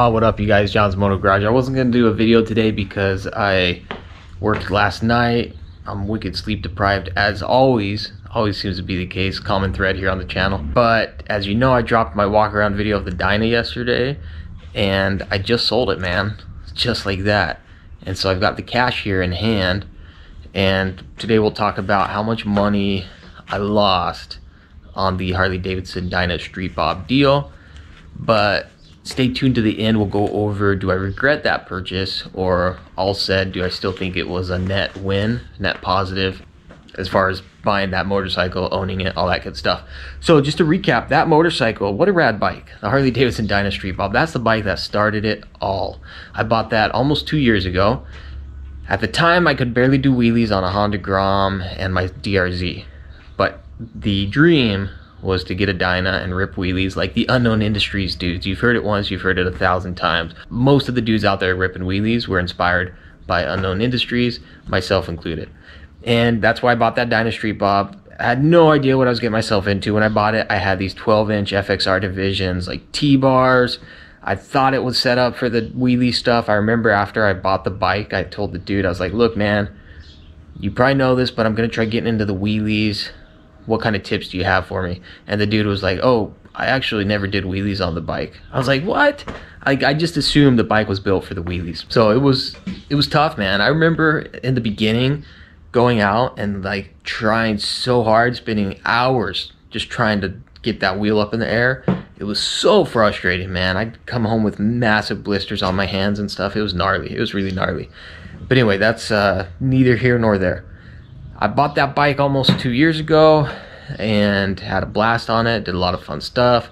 What up, you guys? John's Moto Garage. I wasn't gonna do a video today because I worked last night. I'm wicked sleep deprived, as always seems to be the case, common thread here on the channel. But as you know, I dropped my walk around video of the Dyna yesterday, and I just sold it, man, just like that. And so I've got the cash here in hand, and today we'll talk about how much money I lost on the Harley Davidson Dyna Street Bob deal. But stay tuned to the end. We'll go over, do I regret that purchase, or all said, do I still think it was a net win, net positive, as far as buying that motorcycle, owning it, all that good stuff. So just to recap, that motorcycle, what a rad bike. The Harley Davidson Dyna Street Bob, that's the bike that started it all. I bought that almost 2 years ago. At the time, I could barely do wheelies on a Honda Grom and my DRZ. But the dream was to get a Dyna and rip wheelies like the Unknown Industries dudes. You've heard it once, you've heard it 1,000 times. Most of the dudes out there ripping wheelies were inspired by Unknown Industries, myself included. And that's why I bought that Dyna Street Bob. I had no idea what I was getting myself into. When I bought it, I had these 12-inch FXR divisions, like T-bars. I thought it was set up for the wheelie stuff. I remember after I bought the bike, I told the dude, I was like, look, man, you probably know this, but I'm gonna try getting into the wheelies. What kind of tips do you have for me? And the dude was like, oh, I actually never did wheelies on the bike. I was like, what? I just assumed the bike was built for the wheelies. So it was tough, man. I remember in the beginning going out and like trying so hard, spending hours just trying to get that wheel up in the air. It was so frustrating, man. I'd come home with massive blisters on my hands and stuff. It was gnarly. It was really gnarly. But anyway, that's neither here nor there. I bought that bike almost 2 years ago and had a blast on it, did a lot of fun stuff,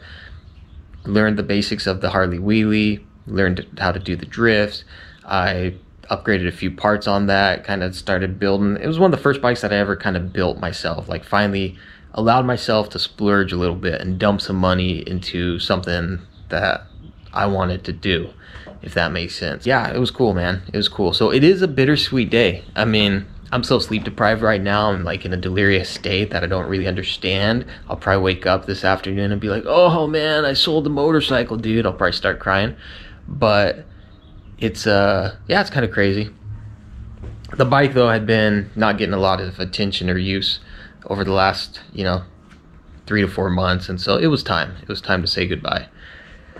learned the basics of the Harley wheelie, learned how to do the drifts. I upgraded a few parts on that, kind of started building. It was one of the first bikes that I ever kind of built myself, like finally allowed myself to splurge a little bit and dump some money into something that I wanted to do, if that makes sense. Yeah, it was cool, man. It was cool. So it is a bittersweet day. I mean, I'm so sleep deprived right now. I'm like in a delirious state that I don't really understand. I'll probably wake up this afternoon and be like, oh man, I sold the motorcycle, dude. I'll probably start crying. But it's yeah, it's kind of crazy. The bike though had been not getting a lot of attention or use over the last, 3 to 4 months, and so it was time. It was time to say goodbye.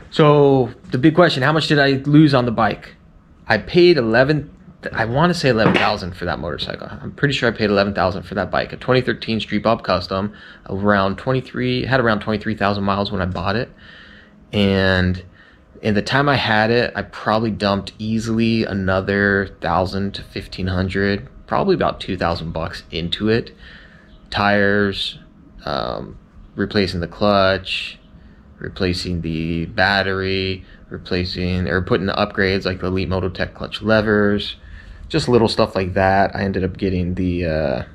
So the big question, how much did I lose on the bike? I paid I want to say 11,000 for that motorcycle. I'm pretty sure I paid 11,000 for that bike. A 2013 Street Bob Custom, had around 23,000 miles when I bought it. And in the time I had it, I probably dumped easily another 1,000 to 1,500, probably about 2,000 bucks into it. Tires, replacing the clutch, replacing the battery, putting the upgrades like the Elite Mototech clutch levers, just little stuff like that. I ended up getting the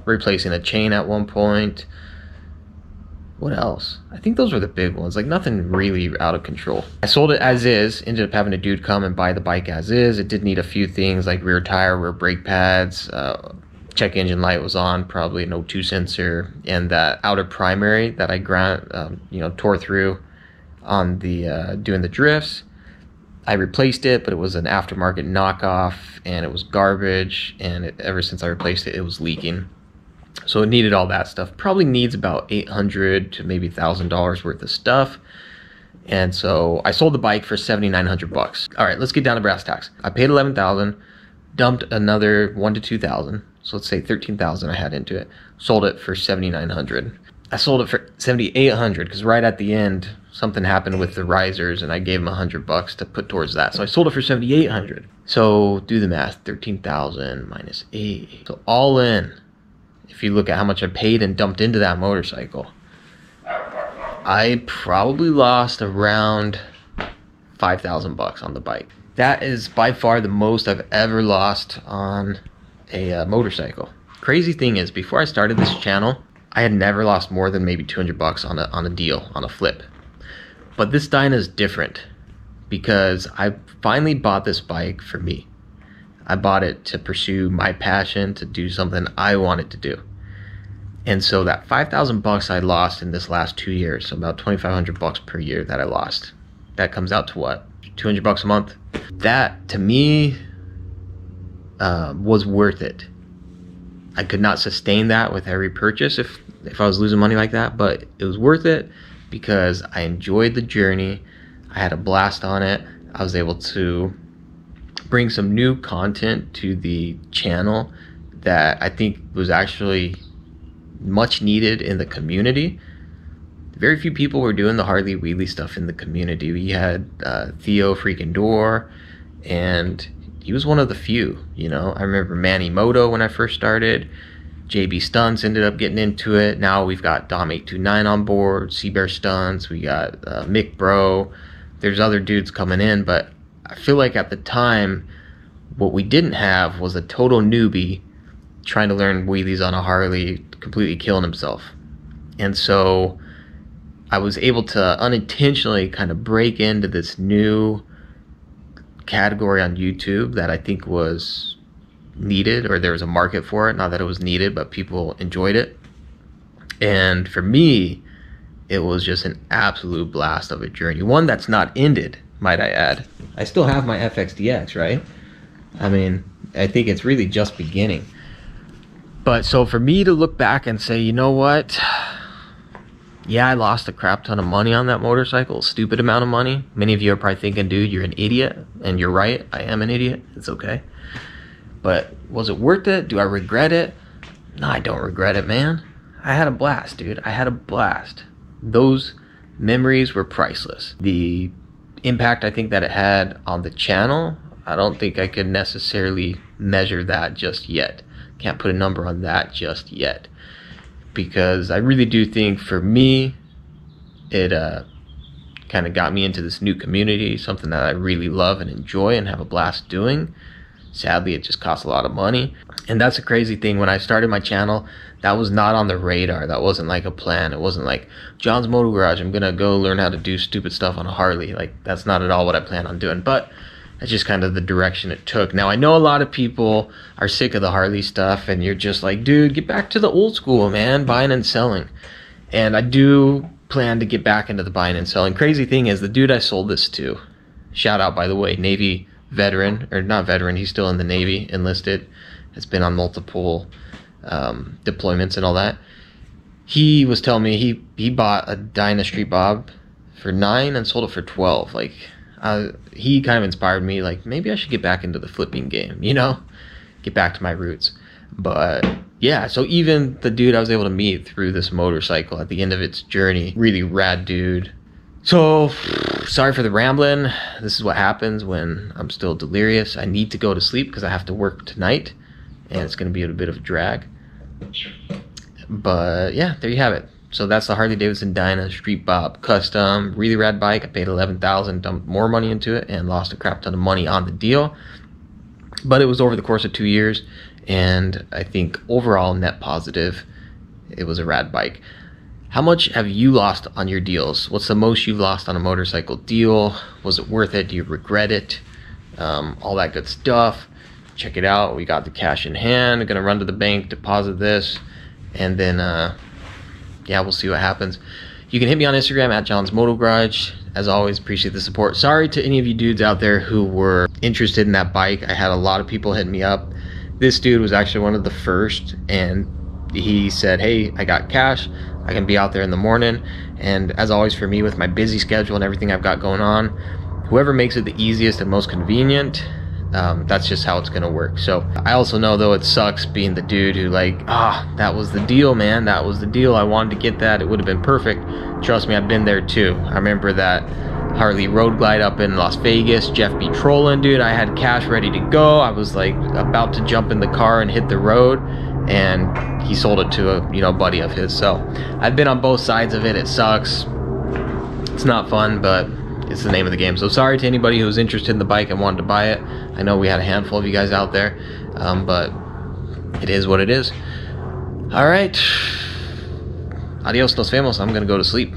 replacing a chain at one point. What else? I think those were the big ones, like nothing really out of control. I sold it as is, ended up having a dude come and buy the bike as is. It did need a few things like rear tire, rear brake pads, check engine light was on, probably an O2 sensor, and that outer primary that I tore through on the doing the drifts. I replaced it, but it was an aftermarket knockoff and it was garbage, and ever since I replaced it, it was leaking. So it needed all that stuff. Probably needs about $800 to maybe $1,000 worth of stuff. And so I sold the bike for 7,900 bucks. All right, let's get down to brass tacks. I paid 11,000, dumped another 1,000 to 2,000. So let's say 13,000 I had into it. Sold it for 7,900. I sold it for 7,800 because right at the end, something happened with the risers and I gave them 100 bucks to put towards that. So I sold it for 7,800. So do the math, 13,000 minus 8. So all in, if you look at how much I paid and dumped into that motorcycle, I probably lost around 5,000 bucks on the bike. That is by far the most I've ever lost on a motorcycle. Crazy thing is, before I started this channel, I had never lost more than maybe 200 bucks on a deal, on a flip. But this Dyna is different because I finally bought this bike for me. I bought it to pursue my passion, to do something I wanted to do. And so that 5,000 bucks I lost in this last 2 years, so about 2,500 bucks per year that I lost. that comes out to what, 200 bucks a month. That to me was worth it. I could not sustain that with every purchase if I was losing money like that, but it was worth it because I enjoyed the journey. I had a blast on it. I was able to bring some new content to the channel that I think was actually much needed in the community. Very few people were doing the Harley wheelie stuff in the community. We had Theo freaking Door, and he was one of the few, you know. I remember Manny Moto when I first started. JB Stunts ended up getting into it. Now we've got Dom829 on board, Seabear Stunts, we got Mick Bro. There's other dudes coming in, but I feel like at the time, what we didn't have was a total newbie trying to learn wheelies on a Harley, completely killing himself. And so I was able to unintentionally kind of break into this new category on YouTube that I think was needed, or there was a market for it. Not that it was needed, but people enjoyed it. And for me, it was just an absolute blast of a journey. One that's not ended, might I add. I still have my FXDX, right? I mean, I think it's really just beginning. But so for me to look back and say, you know what? Yeah, I lost a crap ton of money on that motorcycle, a stupid amount of money. Many of you are probably thinking, dude, you're an idiot. And you're right, I am an idiot. It's okay. But was it worth it? Do I regret it? No, I don't regret it, man. I had a blast, dude. I had a blast. Those memories were priceless. The impact I think that it had on the channel, I don't think I could necessarily measure that just yet. Can't put a number on that just yet. Because I really do think for me, it kind of got me into this new community, something that I really love and enjoy and have a blast doing. Sadly, it just costs a lot of money. And that's a crazy thing. When I started my channel, that was not on the radar. That wasn't like a plan. It wasn't like, John's Moto Garage, I'm gonna go learn how to do stupid stuff on a Harley. Like, that's not at all what I plan on doing. But that's just kind of the direction it took. Now, I know a lot of people are sick of the Harley stuff, and you're just like, dude, get back to the old school, man, buying and selling. And I do plan to get back into the buying and selling. Crazy thing is, the dude I sold this to, shout out, by the way, Navy veteran, or not veteran, he's still in the Navy, enlisted, has been on multiple deployments and all that. He was telling me he bought a Dyna Street Bob for $9 and sold it for $12. Like, he kind of inspired me, like, maybe I should get back into the flipping game, you know, get back to my roots. But yeah, so even the dude I was able to meet through this motorcycle at the end of its journey, really rad dude. So sorry for the rambling. This is what happens when I'm still delirious. I need to go to sleep because I have to work tonight, and it's going to be a bit of a drag. But yeah, there you have it. So that's the Harley Davidson Dyna Street Bob Custom. Really rad bike. I paid $11,000, dumped more money into it, and lost a crap ton of money on the deal. But it was over the course of 2 years, and I think overall net positive, it was a rad bike. How much have you lost on your deals? What's the most you've lost on a motorcycle deal? Was it worth it? Do you regret it? All that good stuff. Check it out. We got the cash in hand. I'm gonna run to the bank, deposit this, and then yeah, we'll see what happens. You can hit me on Instagram at John's Moto Garage. As always, appreciate the support. Sorry to any of you dudes out there who were interested in that bike. I had a lot of people hitting me up. This dude was actually one of the first, and he said, hey, I got cash. I can be out there in the morning. And as always, for me, with my busy schedule and everything I've got going on, whoever makes it the easiest and most convenient, that's just how it's gonna work. So I also know, though, it sucks being the dude who, like, that was the deal, man, that was the deal, I wanted to get that, it would have been perfect. Trust me, I've been there too. I remember that Harley Road Glide up in Las Vegas, Jeff B. trolling, dude. I had cash ready to go. I was like about to jump in the car and hit the road, and he sold it to a buddy of his. So I've been on both sides of it. It sucks, it's not fun, but it's the name of the game. So sorry to anybody who was interested in the bike and wanted to buy it. I know we had a handful of you guys out there, but it is what it is. All right, adios, nos vemos. I'm gonna go to sleep.